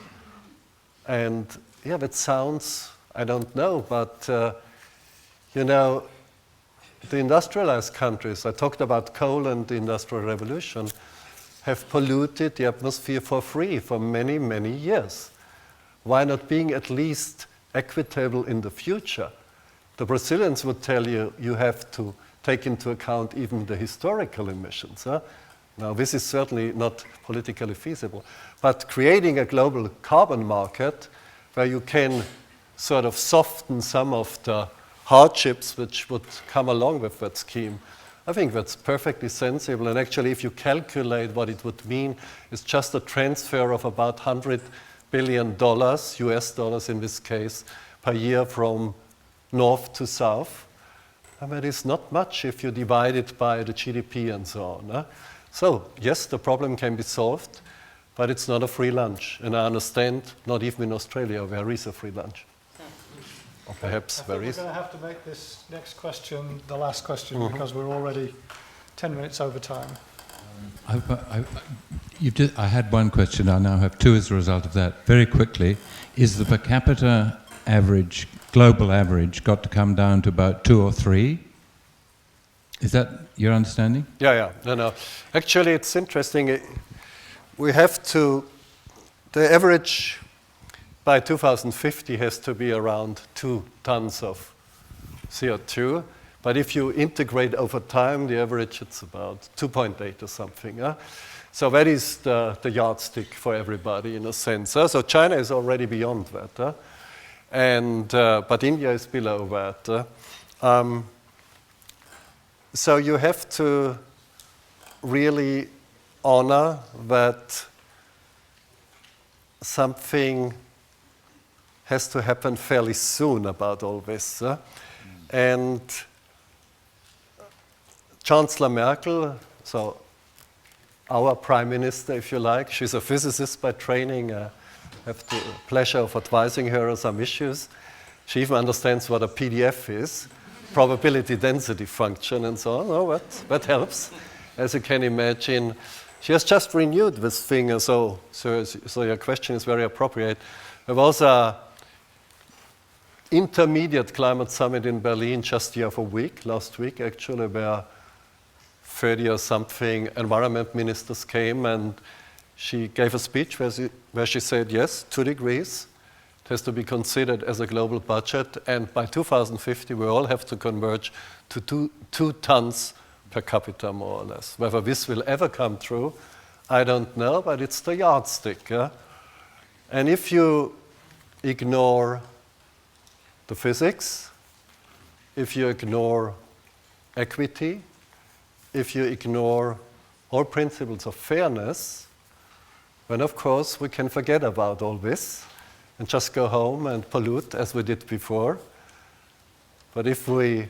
And yeah, that sounds, I don't know, but you know, the industrialized countries, I talked about coal and the Industrial Revolution, have polluted the atmosphere for free for many, many years. Why not being at least equitable in the future? The Brazilians would tell you, you have to take into account even the historical emissions. Huh? Now, this is certainly not politically feasible. But creating a global carbon market where you can sort of soften some of the hardships which would come along with that scheme, I think that's perfectly sensible. And actually, if you calculate what it would mean, it's just a transfer of about $100 billion, US dollars in this case, per year from north to south. And that is not much if you divide it by the GDP and so on. Huh? So, yes, the problem can be solved, but it's not a free lunch. And I understand, not even in Australia, there is a free lunch. Or perhaps there is. We're going to have to make this next question the last question because we're already 10 minutes over time. I had one question, I now have two as a result of that. Very quickly, is the per capita average, global average, got to come down to about 2 or 3? Is that your understanding? Yeah. No. Actually, it's interesting. We have to, the average by 2050 has to be around 2 tons of CO2. But if you integrate over time, the average it's about 2.8 or something. So that is the yardstick for everybody in a sense. So China is already beyond that. But India is below that. So you have to really honor that something has to happen fairly soon about all this. And Chancellor Merkel, so our prime minister, if you like, she's a physicist by training. I have the pleasure of advising her on some issues. She even understands what a PDF is, probability density function and so on. Oh, that helps, as you can imagine. She has just renewed this thing, so your question is very appropriate. There was an intermediate climate summit in Berlin just the other week, last week actually, where 30 or something environment ministers came, and she gave a speech where she said, yes, 2 degrees. It has to be considered as a global budget, and by 2050 we all have to converge to 2 tons per capita, more or less. Whether this will ever come true, I don't know, but it's the yardstick. And if you ignore the physics, if you ignore equity, if you ignore all principles of fairness, then of course we can forget about all this and just go home and pollute as we did before. But if we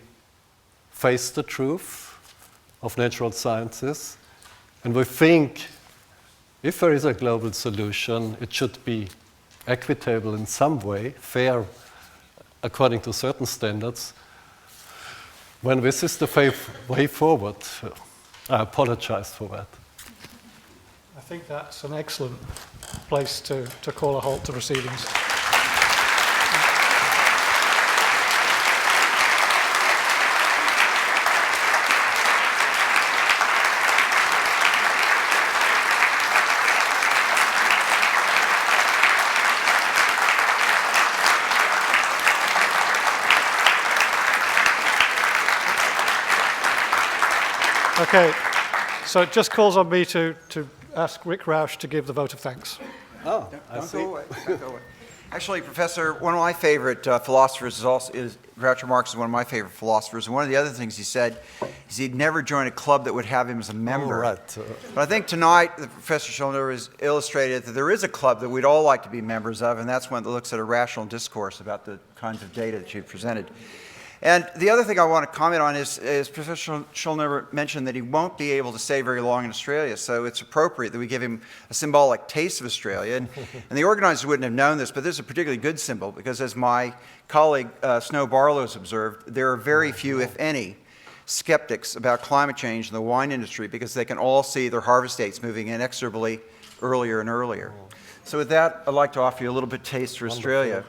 face the truth of natural sciences and we think if there is a global solution, it should be equitable in some way, fair according to certain standards, when this is the way forward. I apologize for that. I think that's an excellent place to call a halt to proceedings. Okay, so it just calls on me to ask Rick Rausch to give the vote of thanks. Oh, Don't go away. Don't go away. Actually, Professor, one of my favorite philosophers is Groucho Marx is one of my favorite philosophers. And one of the other things he said is he'd never join a club that would have him as a member. Oh, right. But I think tonight, Professor Schellnhuber has illustrated that there is a club that we'd all like to be members of, and that's one that looks at a rational discourse about the kinds of data that you've presented. And the other thing I want to comment on is Professor Schellnhuber mentioned that he won't be able to stay very long in Australia, so it's appropriate that we give him a symbolic taste of Australia. And the organizers wouldn't have known this, but this is a particularly good symbol because, as my colleague Snow Barlow's observed, there are very few, if any, skeptics about climate change in the wine industry because they can all see their harvest dates moving inexorably earlier and earlier. So with that, I'd like to offer you a little bit of taste for Australia.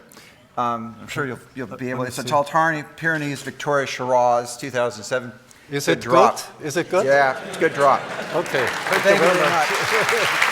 I'm sure you'll be able to. It's a Taltarni Pyrenees Victoria Shiraz 2007. Is Good it drop. good? Is it good? Yeah, it's a good drop. Okay. Thank you very much.